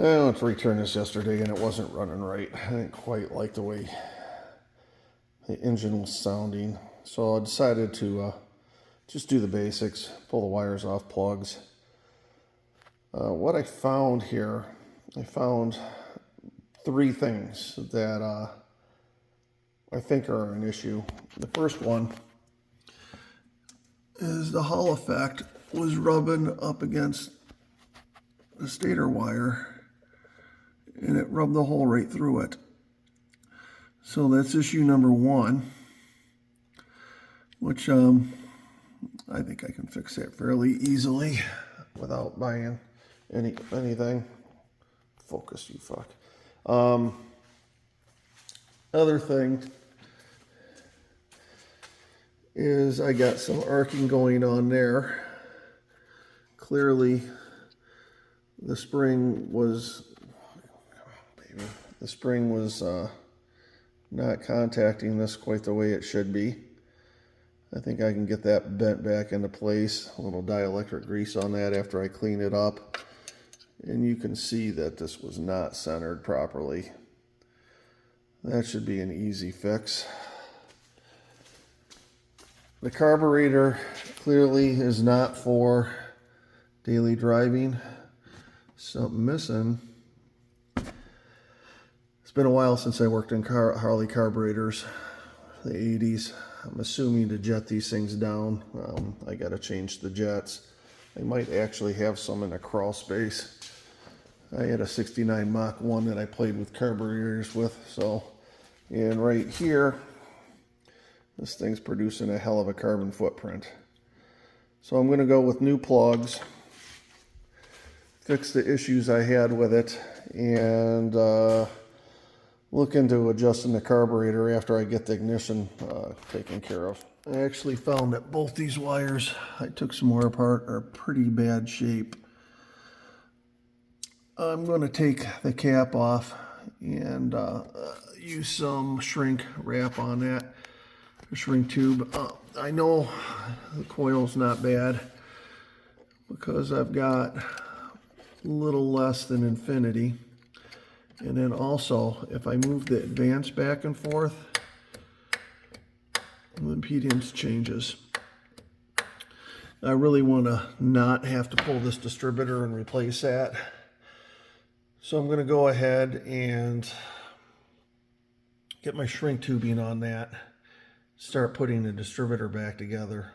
I went to return this yesterday and it wasn't running right. I didn't quite like the way the engine was sounding. So I decided to just do the basics, pull the wires off plugs. What I found here, I found three things that I think are an issue. The first one is the Hall effect was rubbing up against the stator wire and it rubbed the hole right through it. So that's issue number one, which I think I can fix that fairly easily without buying anything. Focus, you fuck. Other thing is I got some arcing going on there. Clearly the spring was not contacting this quite the way it should be. I think I can get that bent back into place. A little dielectric grease on that after I clean it up. And you can see that this was not centered properly. That should be an easy fix. The carburetor clearly is not for daily driving. Something missing. It's been a while since I worked in Harley carburetors, the 80s. I'm assuming to jet these things down, I got to change the jets. I might actually have some in a crawl space. I had a 69 Mach 1 that I played with carburetors with. So, and right here, this thing's producing a hell of a carbon footprint. So I'm going to go with new plugs, fix the issues I had with it, and look into adjusting the carburetor after I get the ignition taken care of. I actually found that both these wires, I took some more apart, are pretty bad shape. I'm going to take the cap off and use some shrink wrap on that, a shrink tube. I know the coil's not bad because I've got a little less than infinity. And then also, if I move the advance back and forth, the impedance changes. I really want to not have to pull this distributor and replace that. So I'm going to go ahead and get my shrink tubing on that, start putting the distributor back together.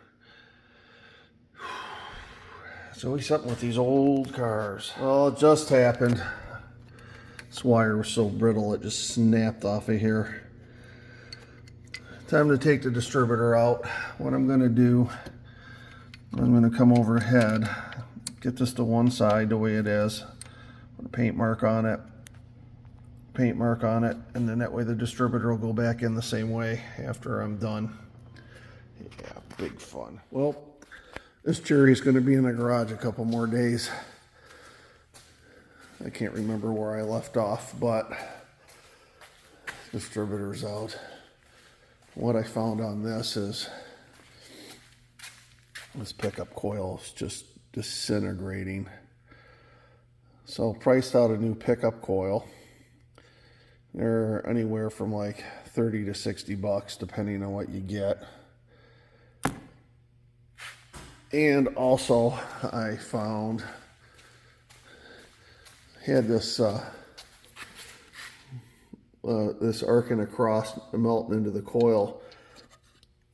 It's always something with these old cars. Well, it just happened. This wire was so brittle it just snapped off of here. Time to take the distributor out. What I'm going to do, I'm going to come overhead, get this to one side the way it is, put a paint mark on it, and then that way the distributor will go back in the same way after I'm done. Yeah, big fun. Well, this cherry is going to be in the garage a couple more days. I can't remember where I left off, but distributor's out. What I found on this is this pickup coil is just disintegrating. So priced out a new pickup coil. They're anywhere from like 30 to 60 bucks depending on what you get. And also I found had this this arcing across, melting into the coil,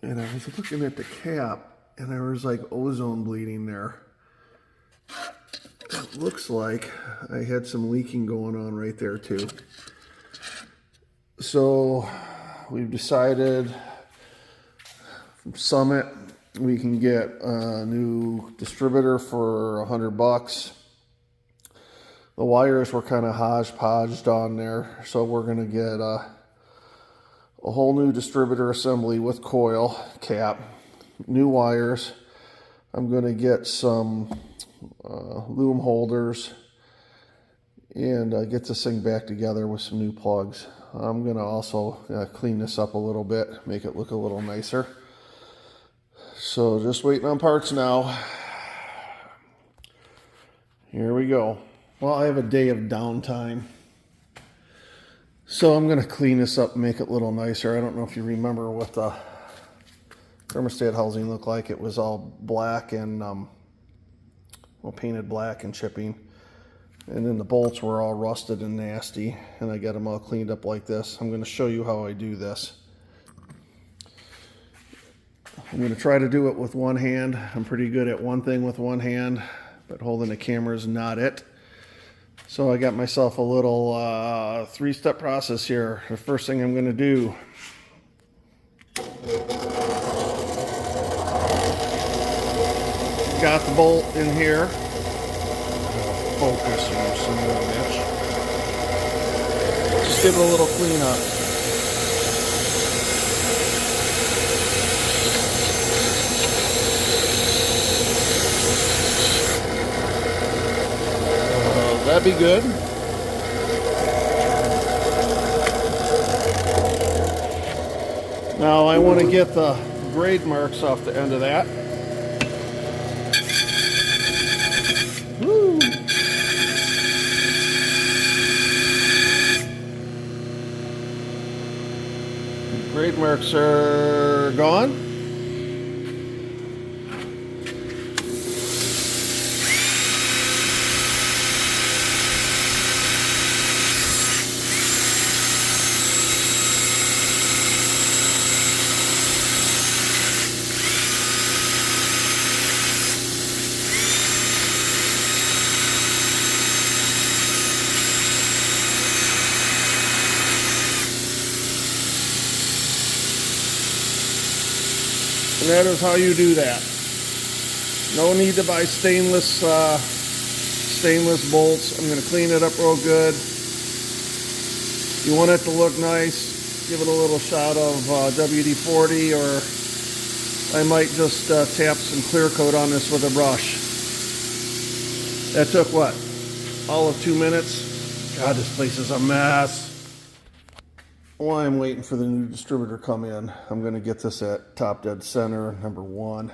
and I was looking at the cap, and there was like ozone bleeding there. It looks like I had some leaking going on right there too. So we've decided from Summit we can get a new distributor for $100. The wires were kind of hodgepodged on there, so we're going to get a whole new distributor assembly with coil, cap, new wires. I'm going to get some loom holders and get this thing back together with some new plugs. I'm going to also clean this up a little bit, make it look a little nicer. So just waiting on parts now. Here we go. Well, I have a day of downtime. So I'm going to clean this up and make it a little nicer. I don't know if you remember what the thermostat housing looked like. It was all black and, well, painted black and chipping. And then the bolts were all rusted and nasty. And I got them all cleaned up like this. I'm going to show you how I do this. I'm going to try to do it with one hand. I'm pretty good at one thing with one hand, but holding the camera is not it. So I got myself a little three-step process here. The first thing I'm going to do, got the bolt in here. Focus, you son of a bitch. Just give it a little cleanup. That'd be good. Now I want to get the grade marks off the end of that. Woo. Grade marks are gone. And that is how you do that. No need to buy stainless bolts. I'm going to clean it up real good. You want it to look nice, give it a little shot of WD-40, or I might just tap some clear coat on this with a brush. That took what? All of 2 minutes? God, this place is a mess. While I'm waiting for the new distributor to come in, I'm going to get this at top dead center, number 1.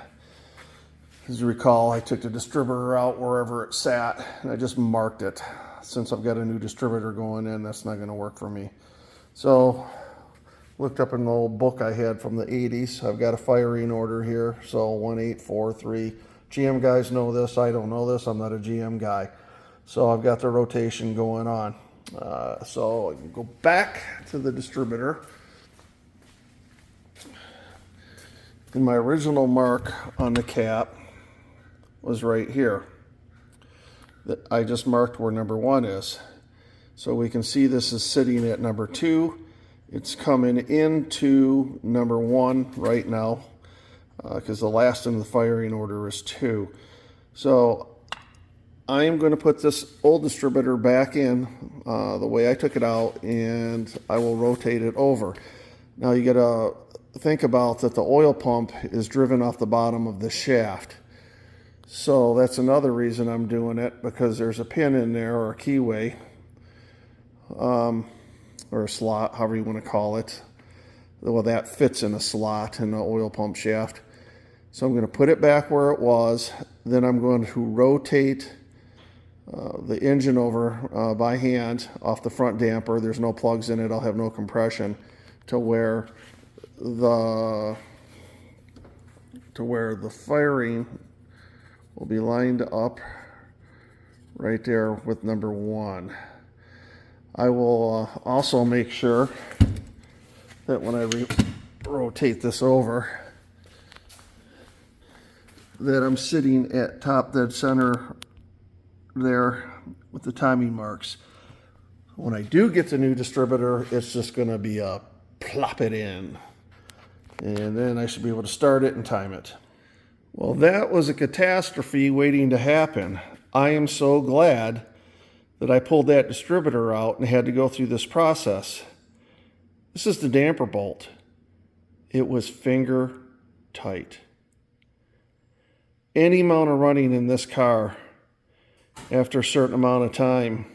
As you recall, I took the distributor out wherever it sat, and I just marked it. Since I've got a new distributor going in, that's not going to work for me. So, looked up in the old book I had from the 80s. I've got a firing order here, so 1843. GM guys know this. I don't know this. I'm not a GM guy. So I've got the rotation going on. So I can go back to the distributor. And my original mark on the cap was right here. That I just marked where number 1 is. So we can see this is sitting at number 2. It's coming into number 1 right now, because the last in the firing order is 2. So I am going to put this old distributor back in the way I took it out, and I will rotate it over. Now you got to think about that the oil pump is driven off the bottom of the shaft. So that's another reason I'm doing it, because there's a pin in there, or a keyway, or a slot, however you want to call it. Well, that fits in a slot in the oil pump shaft. So I'm going to put it back where it was. Then I'm going to rotate the engine over by hand off the front damper. There's no plugs in it. I'll have no compression, to where the firing will be lined up right there with number 1. I will also make sure that when I rotate this over, that I'm sitting at top dead center there with the timing marks. When I do get the new distributor, it's just going to be a plop it in, and then I should be able to start it and time it. Well, that was a catastrophe waiting to happen. I am so glad that I pulled that distributor out and had to go through this process. This is the damper bolt. It was finger tight. Any amount of running in this car after a certain amount of time,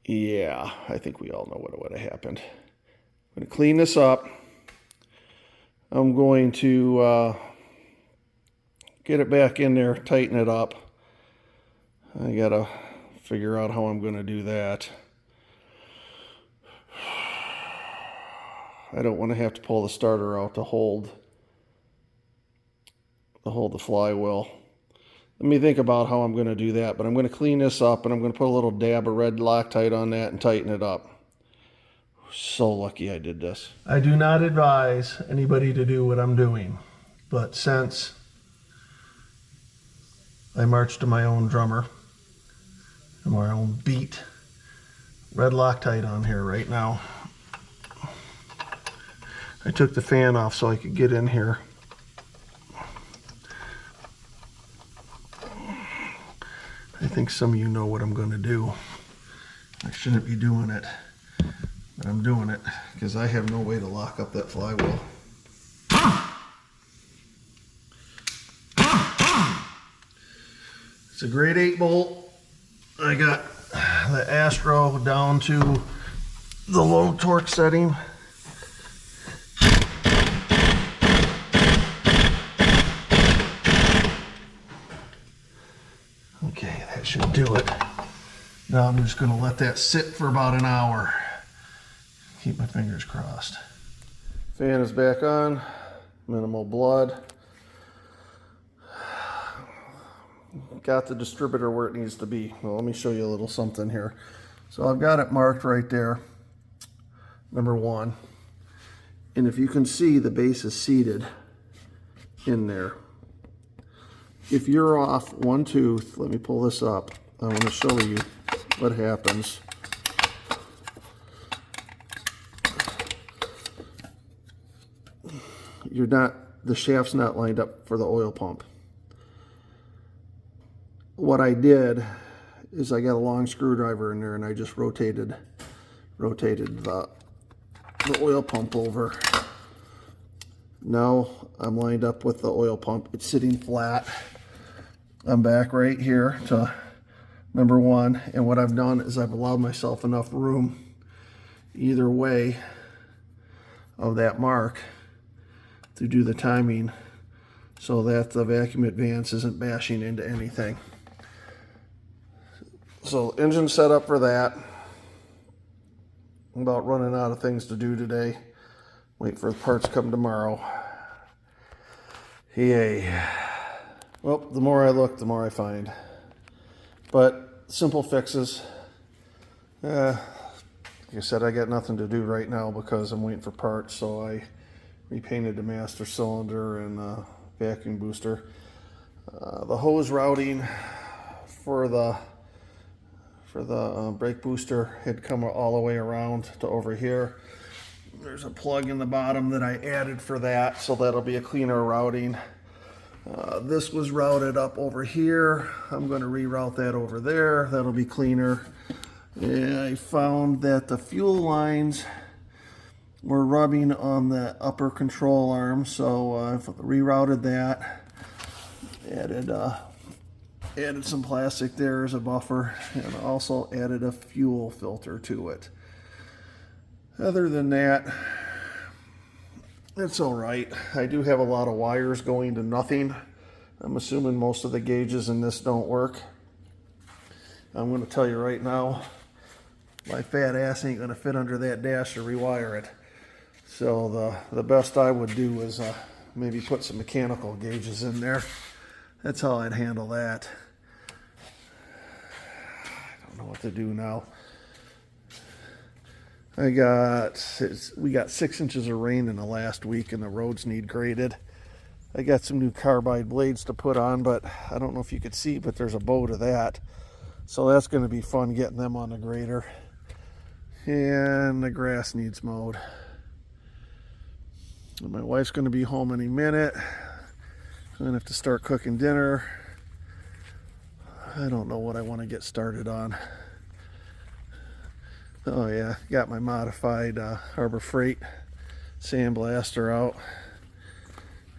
yeah, I think we all know what would have happened. I'm going to clean this up. I'm going to get it back in there, tighten it up. I gotta figure out how I'm gonna do that. I don't want to have to pull the starter out to hold the flywheel. Let me think about how I'm going to do that, but I'm going to clean this up and I'm going to put a little dab of red Loctite on that and tighten it up. So lucky I did this. I do not advise anybody to do what I'm doing, but since I march to my own drummer and my own beat, red Loctite on here right now. I took the fan off so I could get in here. I think some of you know what I'm going to do. I shouldn't be doing it, but I'm doing it because I have no way to lock up that flywheel. It's a grade 8 bolt. I got the Astro down to the low torque setting. Okay, that should do it. Now I'm just going to let that sit for about an hour. Keep my fingers crossed. Fan is back on. Minimal blood. Got the distributor where it needs to be. Well, let me show you a little something here. So I've got it marked right there. Number 1. And if you can see, the base is seated in there. If you're off one tooth, let me pull this up. I want to show you what happens. The shaft's not lined up for the oil pump. What I did is I got a long screwdriver in there and I just rotated the oil pump over. Now I'm lined up with the oil pump. It's sitting flat. I'm back right here to number 1, and what I've done is I've allowed myself enough room either way of that mark to do the timing so that the vacuum advance isn't bashing into anything. So engine set up for that. I'm about running out of things to do today. Wait for the parts to come tomorrow. Yay. Well, the more I look, the more I find. But simple fixes. Like I said, I got nothing to do right now because I'm waiting for parts, so I repainted the master cylinder and vacuum booster. The hose routing for the brake booster had come all the way around to over here. There's a plug in the bottom that I added for that, so that'll be a cleaner routing. This was routed up over here. I'm going to reroute that over there. That'll be cleaner. And I found that the fuel lines were rubbing on the upper control arm, so I've rerouted that. Added some plastic there as a buffer, and also added a fuel filter to it. Other than that, it's all right. I do have a lot of wires going to nothing. I'm assuming most of the gauges in this don't work. I'm going to tell you right now, my fat ass ain't going to fit under that dash to rewire it. So the best I would do is maybe put some mechanical gauges in there. That's how I'd handle that. I don't know what to do now. We got 6 inches of rain in the last week and the roads need graded. I got some new carbide blades to put on, but I don't know if you could see, but there's a bow to that. So that's going to be fun getting them on the grader. And the grass needs mowed. And my wife's going to be home any minute. I'm going to have to start cooking dinner. I don't know what I want to get started on. Oh yeah, got my modified Harbor Freight sandblaster out.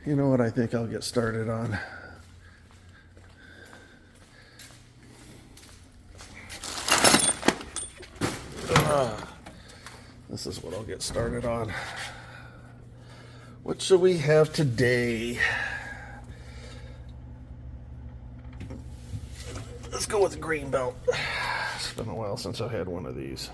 You know what I think I'll get started on? This is what I'll get started on. What should we have today? Let's go with the green belt. It's been a while since I had one of these.